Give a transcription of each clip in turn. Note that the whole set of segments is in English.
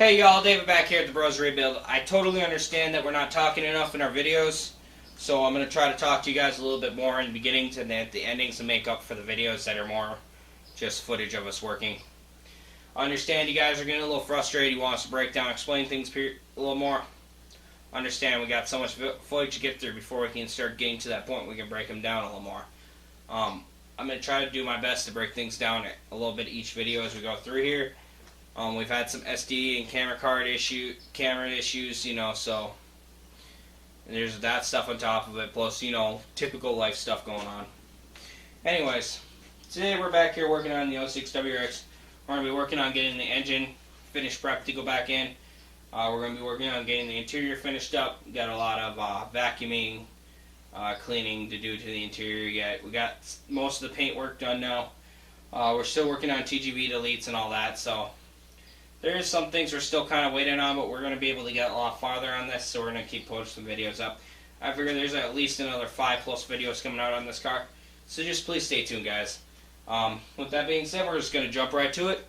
Hey y'all, David back here at the Bros Rebuild. I totally understand that we're not talking enough in our videos, so I'm going to try to talk to you guys a little bit more in the beginnings and at the endings to make up for the videos that are more just footage of us working. I understand you guys are getting a little frustrated. You want us to break down, explain things a little more. I understand we got so much footage to get through before we can start getting to that point we can break them down a little more. I'm going to try to do my best to break things down a little bit each video as we go through here. We've had some SD and camera issues, you know, so and there's that stuff on top of it, plus, you know, typical life stuff going on. Anyways, today we're back here working on the 06 WRX. We're going to be working on getting the engine finished prep to go back in. We're going to be working on getting the interior finished up. We got a lot of vacuuming, cleaning to do to the interior yet. We got most of the paint work done now. We're still working on TGV deletes and all that, so there's some things we're still kind of waiting on, but we're going to be able to get a lot farther on this, so we're going to keep posting videos up. I figure there's at least another 5+ videos coming out on this car, so just please stay tuned, guys. With that being said, we're just going to jump right to it.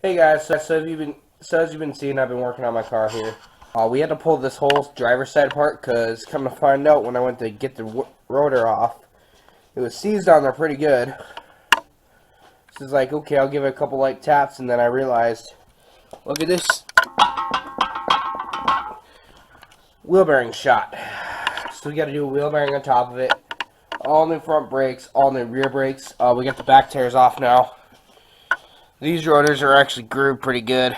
Hey guys, as you've been seeing, I've been working on my car here. We had to pull this whole driver's side apart because, come to find out, when I went to get the rotor off, it was seized on there pretty good. So it's like, okay, I'll give it a couple light taps, and then I realized, look at this wheel bearing shot. So we got to do a wheel bearing on top of it. All new front brakes, all new rear brakes. We got the back tears off now. These rotors are actually grooved pretty good.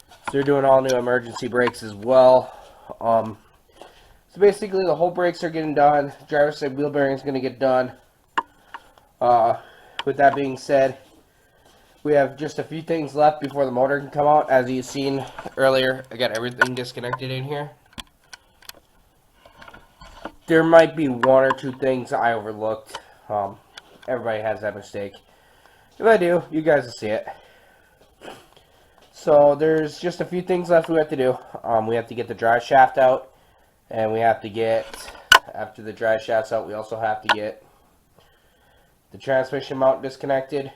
So they're doing all new emergency brakes as well. So basically the whole brakes are getting done. Driver's side wheel bearing is going to get done. With that being said, we have just a few things left before the motor can come out. As you've seen earlier, I got everything disconnected in here. There might be one or two things I overlooked. Everybody has that mistake. If I do, you guys will see it. So there's just a few things left we have to do. We have to get the drive shaft out, and we have to get, after the drive shaft's out, we also have to get the transmission mount disconnected,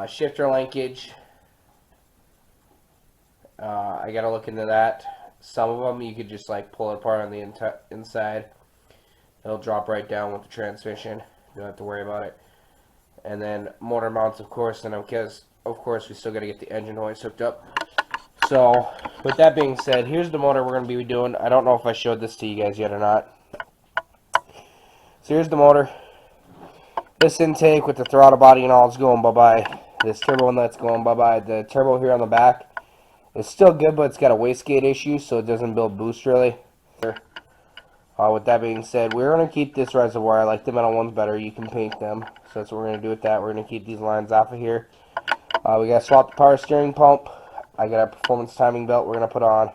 shifter linkage. I gotta look into that. Some of them you could just like pull it apart on the inside. It'll drop right down with the transmission. You don't have to worry about it. And then motor mounts, of course, and because of course we still got to get the engine hoist hooked up. So with that being said, here's the motor we're going to be doing. I don't know if I showed this to you guys yet or not. So here's the motor. This intake with the throttle body and all is going bye-bye. This turbo inlet's going bye-bye. The turbo here on the back is still good, but it's got a wastegate issue, so it doesn't build boost really. With that being said, we're going to keep this reservoir. I like the metal ones better. You can paint them. So that's what we're going to do with that. We're going to keep these lines off of here. We got to swap the power steering pump. I got a performance timing belt we're going to put on.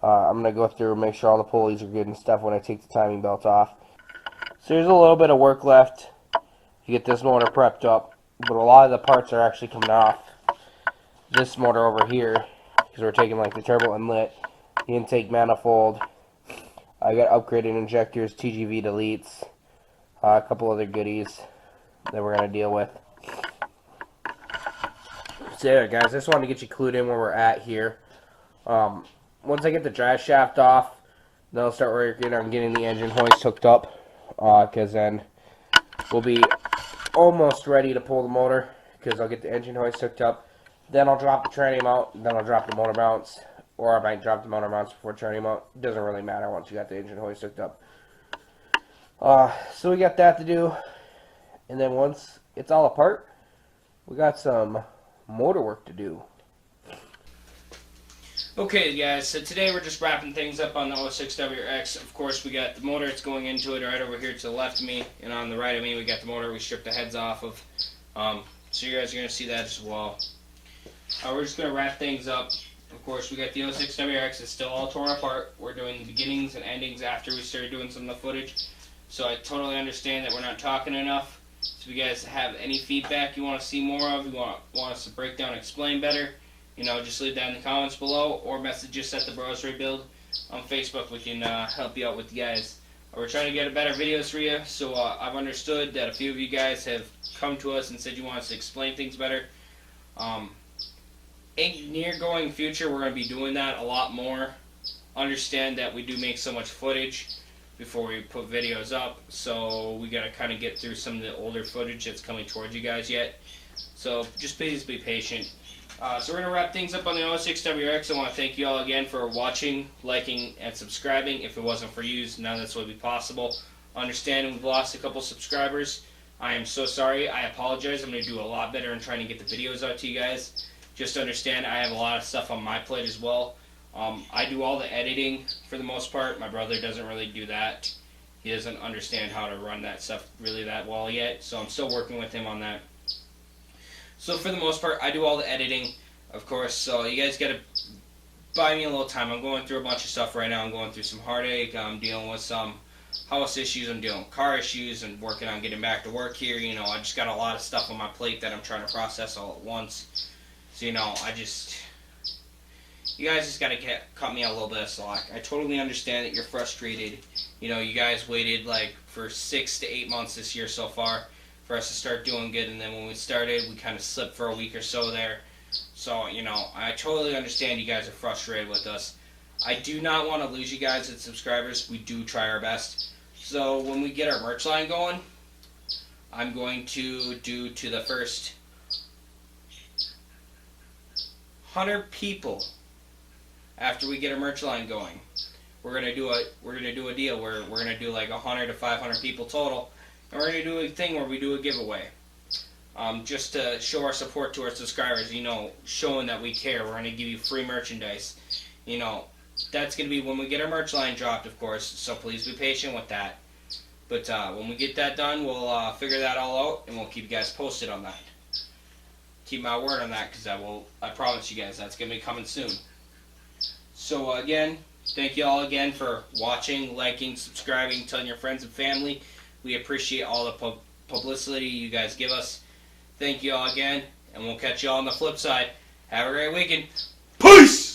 I'm going to go through and make sure all the pulleys are good and stuff when I take the timing belt off. So there's a little bit of work left to get this motor prepped up. But a lot of the parts are actually coming off this motor over here. Because we're taking like the turbo inlet, the intake manifold. I got upgraded injectors, TGV deletes, a couple other goodies that we're going to deal with. So yeah, guys, I just wanted to get you clued in where we're at here. Once I get the drive shaft off, then I'll start working on getting the engine hoist hooked up, because then we'll be almost ready to pull the motor, because I'll get the engine hoist hooked up. Then I'll drop the tranny mount, then I'll drop the motor mounts. Or I might drop the motor mounts before turning them out. It doesn't really matter once you got the engine hoist hooked up. So we got that to do. And then once it's all apart, we got some motor work to do. Okay guys, so today we're just wrapping things up on the 06WRX. Of course we got the motor, it's going into it right over here to the left of me. And on the right of me we got the motor we stripped the heads off of. So you guys are going to see that as well. We're just going to wrap things up. Of course, we got the 06WRX. It's still all torn apart. We're doing the beginnings and endings after we started doing some of the footage. So I totally understand that we're not talking enough. So if you guys have any feedback you want to see more of, you want us to break down and explain better, just leave that in the comments below or message us at the Bros Rebuild on Facebook. We can help you out with you guys. We're trying to get better videos for you. So I've understood that a few of you guys have come to us and said you want us to explain things better. In near-going future, we're going to be doing that a lot more. Understand that we do make so much footage before we put videos up, so we got to kind of get through some of the older footage that's coming towards you guys yet. So just please be patient. So we're going to wrap things up on the 06WRX. I want to thank you all again for watching, liking, and subscribing. If it wasn't for you, none of this would be possible. Understanding we've lost a couple subscribers. I am so sorry. I apologize. I'm going to do a lot better in trying to get the videos out to you guys. Just understand I have a lot of stuff on my plate as well. I do all the editing for the most part. My brother doesn't really do that. He doesn't understand how to run that stuff really that well yet, so I'm still working with him on that. So for the most part, I do all the editing, of course, so you guys got to buy me a little time. I'm going through a bunch of stuff right now. I'm going through some heartache. I'm dealing with some house issues. I'm dealing with car issues and working on getting back to work here. I just got a lot of stuff on my plate that I'm trying to process all at once. So, you guys just got to cut me a little bit of slack. I totally understand that you're frustrated. You guys waited for 6 to 8 months this year so far for us to start doing good. And then when we started, we kind of slipped for a week or so there. So, I totally understand you guys are frustrated with us. I do not want to lose you guys as subscribers. We do try our best. So when we get our merch line going, I'm going to do to the first 100 people after we get our merch line going. We're gonna do a deal where we're gonna do like 100 to 500 people total, and we're gonna do a thing where we do a giveaway. Just to show our support to our subscribers, showing that we care. We're gonna give you free merchandise. That's going to be when we get our merch line dropped, of course, so please be patient with that. But when we get that done, we'll figure that all out, and we'll keep you guys posted on that. Keep my word on that, because I promise you guys that's going to be coming soon. So again, thank you all again for watching, liking, subscribing, telling your friends and family. We appreciate all the publicity you guys give us. Thank you all again, and we'll catch you all on the flip side. Have a great weekend. Peace!